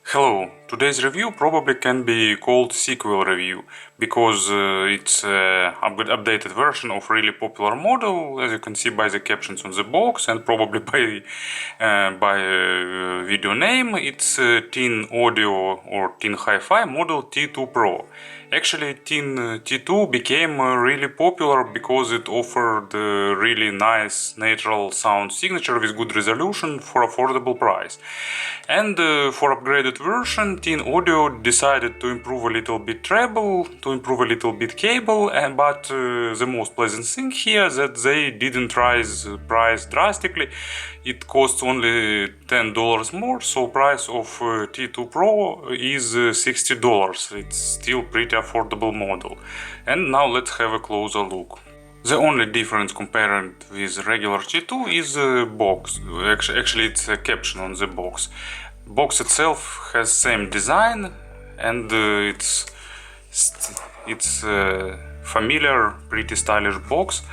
Hello, today's review probably can be called sequel review because it's an updated version of really popular model, as you can see by the captions on the box and probably by video name. It's Tin Audio or Tin HiFi model T2 Pro. Actually, Tin T2 became really popular because it offered really nice natural sound signature with good resolution for affordable price. And for upgraded version, Tin Audio decided to improve a little bit treble, to improve a little bit cable, but the most pleasant thing here that they didn't raise price drastically. It costs only $10 more, so price of T2 Pro is $60. It's still pretty affordable model. And now let's have a closer look. The only difference compared with regular T2 is the box. Actually, it's a caption on the box. Box itself has same design, and it's familiar, pretty stylish box.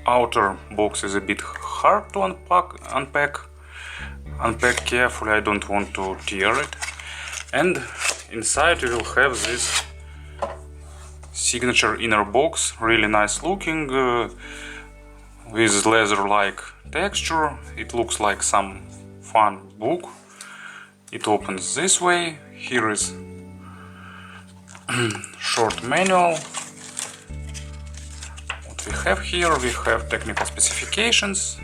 Outer box is a bit hard to unpack carefully. I don't want to tear it. And inside you will have this signature inner box, really nice looking, with leather-like texture. It looks like some fun book. It opens this way. Here is short manual. What we have here, we have technical specifications.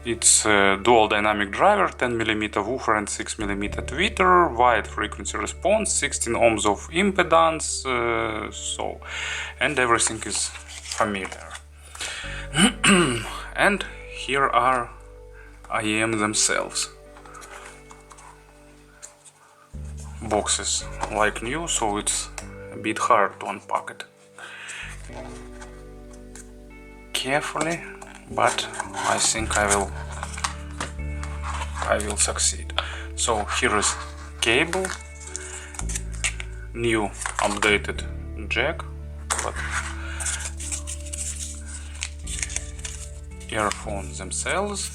It's a dual dynamic driver, 10mm woofer and 6mm tweeter, wide frequency response, 16 ohms of impedance, and everything is familiar. And here are IEMs themselves. Boxes like new, so it's a bit hard to unpack it carefully, but I think I will succeed. So here is cable, new updated jack, but earphones themselves,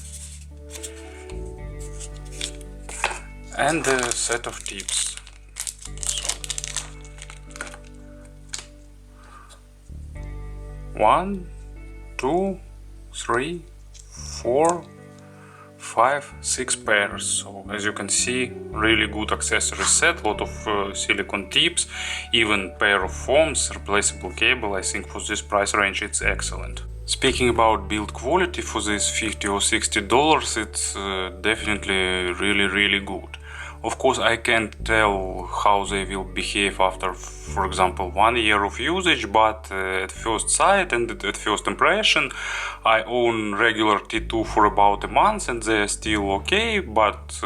and a set of tips. So, 1, 2, 3, 4, 5, 6 pairs. So as you can see, really good accessory set, lot of silicone tips, even pair of foams, replaceable cable. I think for this price range it's excellent. Speaking about build quality, for this $50 or $60, it's definitely really good. Of course, I can't tell how they will behave after, for example, 1 year of usage, but at first sight and at first impression, I own regular T2 for about a month and they're still okay, but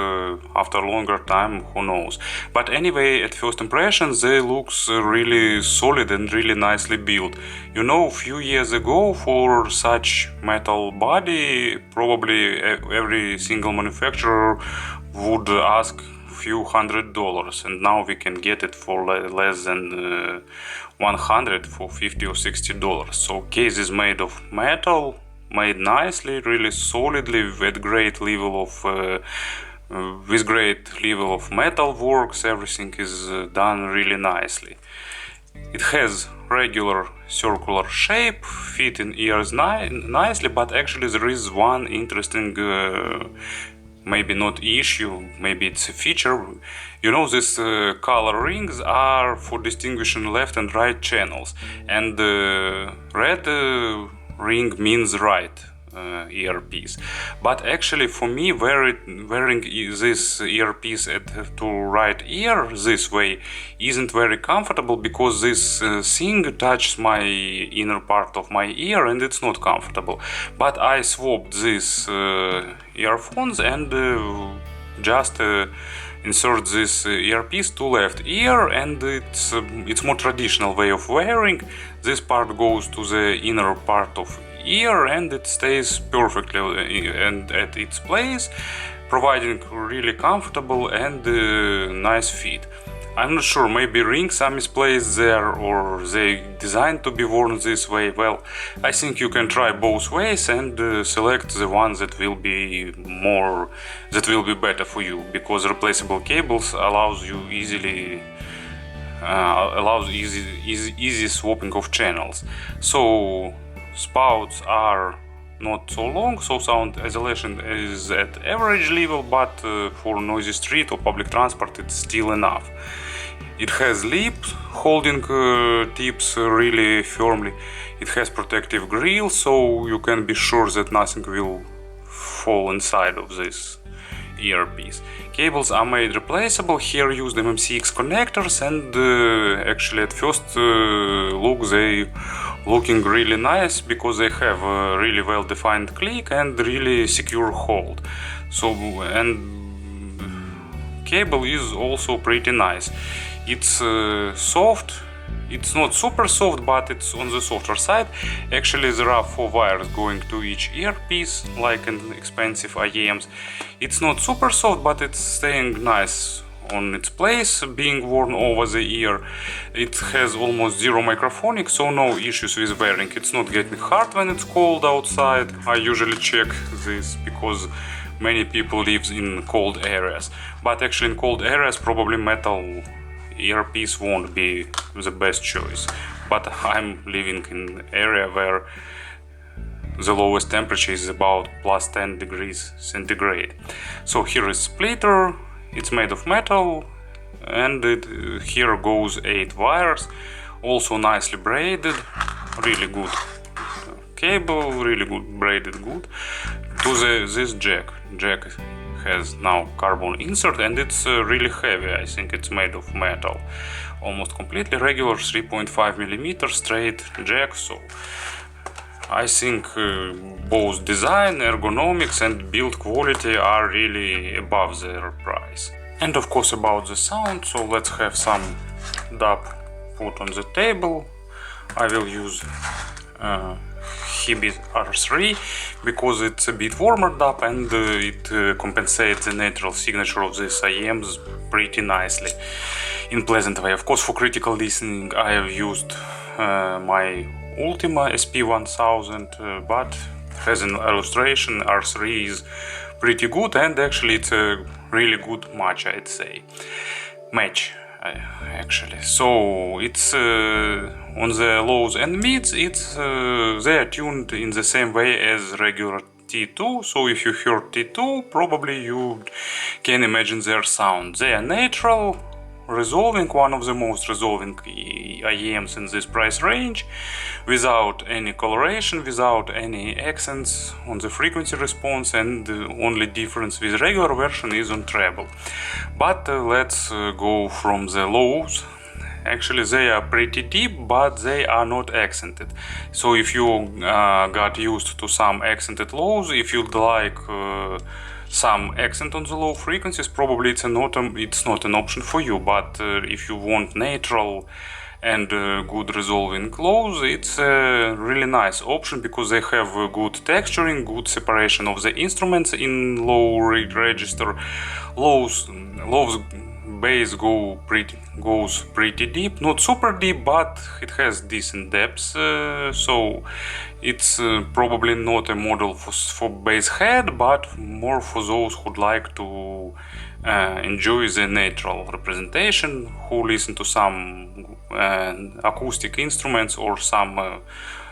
after a longer time, who knows. But anyway, at first impression, they look really solid and really nicely built. You know, a few years ago, for such metal body, probably every single manufacturer would ask few $100, and now we can get it for less than 100 for $50 or $60. So case is made of metal, made nicely, really solidly, with great level of metal works. Everything is done really nicely. It has regular circular shape, fit in ears nicely, but actually there is one interesting maybe not issue, maybe it's a feature. You know, these color rings are for distinguishing left and right channels, and red ring means right earpiece. But actually for me, wearing this earpiece to right ear this way isn't very comfortable, because this thing touches my inner part of my ear and it's not comfortable. But I swapped these earphones and just insert this earpiece to left ear, and it's more traditional way of wearing. This part goes to the inner part of ear and it stays perfectly and at its place, providing really comfortable and nice fit. I'm not sure, maybe rings are misplaced there or they designed to be worn this way. Well, I think you can try both ways and select the one that will be better for you, because replaceable cables allows easy swapping of channels. So spouts are not so long, so sound isolation is at average level, but for noisy street or public transport it's still enough. It has lips holding tips really firmly. It has protective grill, so you can be sure that nothing will fall inside of this earpiece. Cables are made replaceable. Here used MMCX connectors, and actually at first look they looking really nice because they have a really well defined click and really secure hold. So, and cable is also pretty nice. It's soft. It's not super soft, but it's on the softer side. Actually, there are 4 wires going to each earpiece, like in expensive IEMs. It's not super soft, but it's staying nice on its place, being worn over the ear. It has almost zero microphonic, so no issues with wearing. It's not getting hard when it's cold outside. I usually check this because many people live in cold areas. But actually in cold areas probably metal earpiece won't be the best choice, but I'm living in an area where the lowest temperature is about plus 10 degrees centigrade. So here is splitter, it's made of metal, and here goes 8 wires, also nicely braided, really good cable, really good braided good. To this jack has now carbon insert, and it's really heavy. I think it's made of metal, almost completely regular 3.5mm straight jack. So I think both design, ergonomics and build quality are really above their price. And of course about the sound, so let's have some DAB put on the table. I will use HiFi R3 because it's a bit warmer DAB, and it compensates the natural signature of these IEMs pretty nicely in pleasant way. Of course, for critical listening I have used my Ultima SP1000, but as an illustration R3 is pretty good, and actually it's a really good match, I'd say. Actually, so it's on the lows and mids, it's they are tuned in the same way as regular T2. So if you heard T2, probably you can imagine their sound. They are natural, resolving, one of the most resolving IEMs in this price range, without any coloration, without any accents on the frequency response, and the only difference with regular version is on treble. But let's go from the lows. Actually they are pretty deep, but they are not accented. So if you got used to some accented lows, if you'd like some accent on the low frequencies, probably it's not an option for you. But if you want natural and good resolving lows, it's a really nice option because they have good texturing, good separation of the instruments in low register. Lows bass goes pretty deep, not super deep, but it has decent depth, so it's probably not a model for bass head, but more for those who'd like to enjoy the natural representation, who listen to some acoustic instruments or some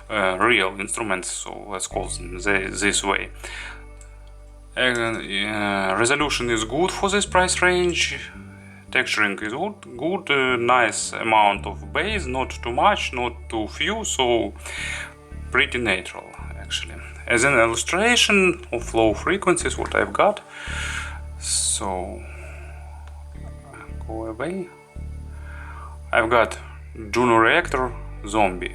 real instruments, so let's call them this way. Resolution is good for this price range. Texturing is good, nice amount of bass, not too much, not too few, so pretty natural actually. As an illustration of low frequencies, what I've got, so go away. I've got Juno Reactor Zombie.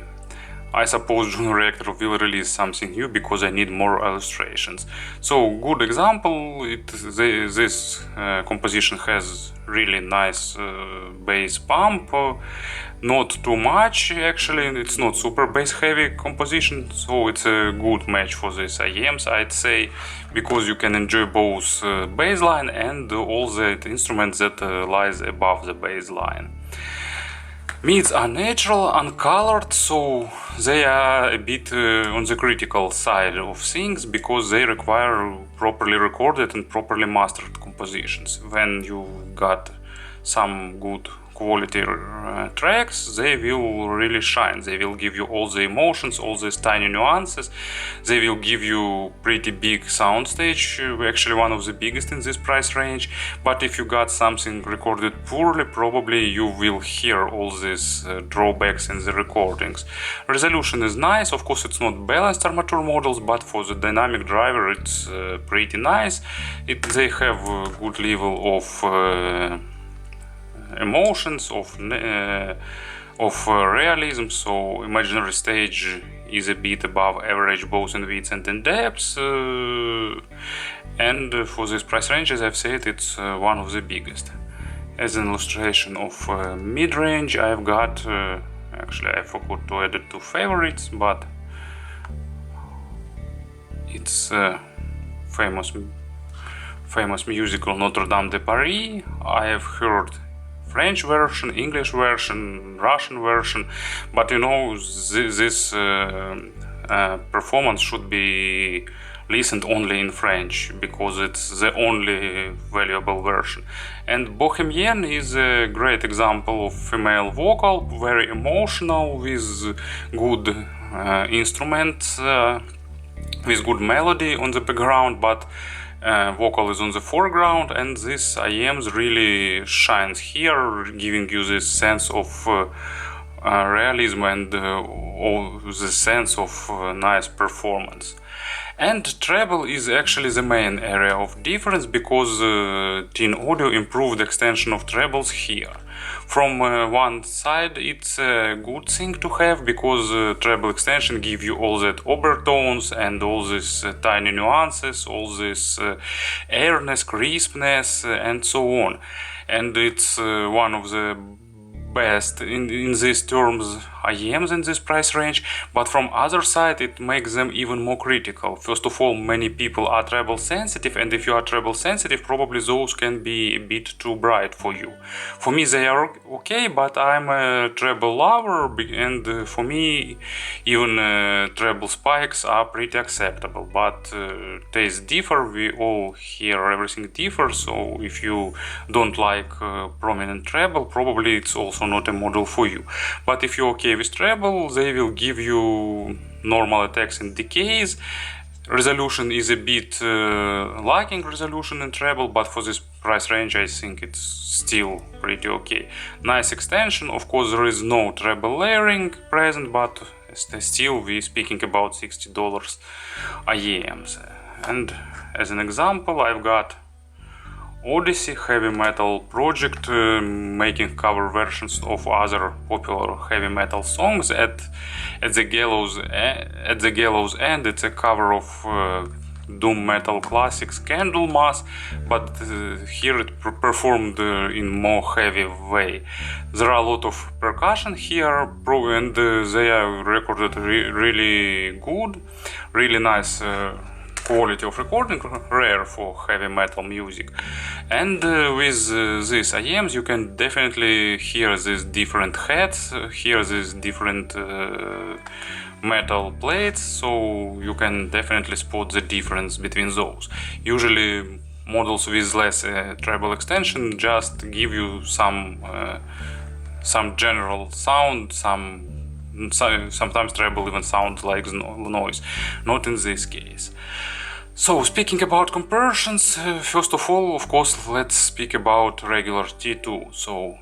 I suppose Juno Reactor will release something new because I need more illustrations. So good example, this composition has really nice bass pump, not too much. Actually, it's not super bass heavy composition, so it's a good match for these IEMs, I'd say, because you can enjoy both bass line and all the instruments that lies above the bass line. Mids are natural, uncolored, so they are a bit on the critical side of things, because they require properly recorded and properly mastered compositions. When you got some good quality tracks, they will really shine. They will give you all the emotions, all these tiny nuances. They will give you pretty big soundstage, actually one of the biggest in this price range. But if you got something recorded poorly, probably you will hear all these drawbacks in the recordings. Resolution is nice. Of course, it's not balanced armature models, but for the dynamic driver it's pretty nice. They have a good level of emotions, of realism, so imaginary stage is a bit above average both in width and in depth, and for this price range, as I've said, it's one of the biggest. As an illustration of mid-range, I've got actually I forgot to add it to favorites, but it's famous musical Notre Dame de Paris. I have heard French version, English version, Russian version, but you know, this performance should be listened only in French, because it's the only valuable version. And Bohemian is a great example of female vocal, very emotional, with good instruments, with good melody on the background, but vocal is on the foreground, and this IEMs really shines here, giving you this sense of realism and the sense of nice performance. And treble is actually the main area of difference, because Tin Audio improved extension of trebles here. From one side, it's a good thing to have, because treble extension give you all that overtones and all these tiny nuances, all this airness, crispness, and so on. And it's one of the best in these terms IEMs in this price range, but from other side it makes them even more critical. First of all, many people are treble sensitive, and if you are treble sensitive, probably those can be a bit too bright for you. For me they are okay, but I'm a treble lover, and for me even treble spikes are pretty acceptable, but tastes differ, we all hear everything differs, so if you don't like prominent treble, probably it's also not a model for you. But if you're okay with treble, they will give you normal attacks and decays. Resolution is a bit lacking resolution in treble, but for this price range I think it's still pretty okay. Nice extension. Of course there is no treble layering present, but still we're speaking about $60 IEMs. And as an example, I've got Odyssey, heavy metal project making cover versions of other popular heavy metal songs. At the gallows end, it's a cover of doom metal classics Candlemas, but here it performed in more heavy way. There are a lot of percussion here, and they are recorded really good, really nice. Quality of recording, rare for heavy metal music. And with these IEMs you can definitely hear these different heads, hear these different metal plates, so you can definitely spot the difference between those. Usually models with less treble extension just give you some general sound, sometimes treble even sounds like noise. Not in this case. So, speaking about comparisons, first of all, of course, let's speak about regular T2. So,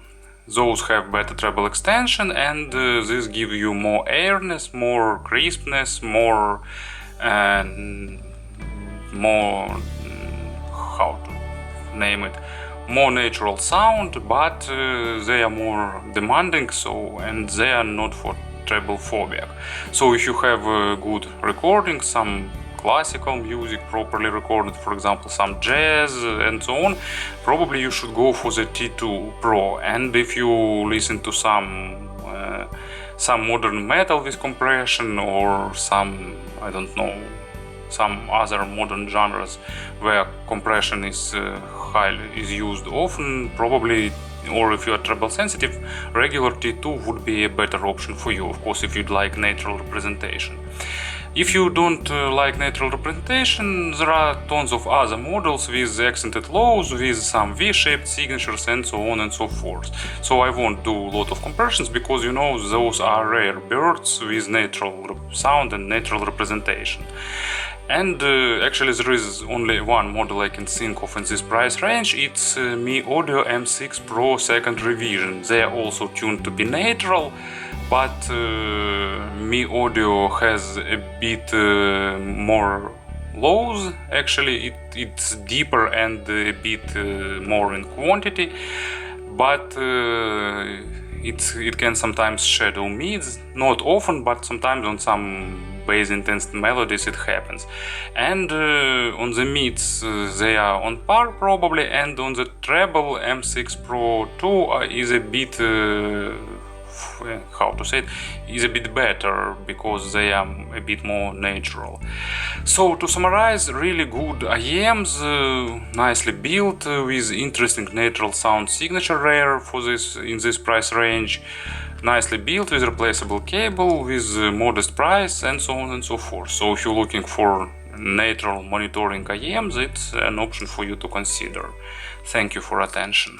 those have better treble extension, and this gives you more airness, more crispness, more how to name it, more natural sound, but they are more demanding, and they are not for treble phobic. So if you have a good recording, some classical music properly recorded, for example some jazz and so on, probably you should go for the T2 Pro. And if you listen to some some modern metal with compression, or some, I don't know, some other modern genres where compression is used often, probably, or if you are treble sensitive, regular T2 would be a better option for you, of course, if you'd like natural representation. If you don't like natural representation, there are tons of other models with accented lows, with some V-shaped signatures and so on and so forth. So I won't do a lot of comparisons, because you know those are rare birds with natural sound and natural representation. And actually there is only one model I can think of in this price range. It's Mi Audio M6 Pro second revision. They are also tuned to be natural, but Mi Audio has a bit more lows. Actually it's deeper and a bit more in quantity, but it can sometimes shadow mids, not often, but sometimes on some bass intense melodies it happens. And on the mids they are on par probably, and on the treble M6 Pro 2 is a bit how to say it, is a bit better, because they are a bit more natural. So to summarize, really good IEMs, nicely built, with interesting natural sound signature rare for this in this price range, nicely built with replaceable cable, with modest price, and so on and so forth. So if you're looking for natural monitoring IEMs, it's an option for you to consider. Thank you for attention.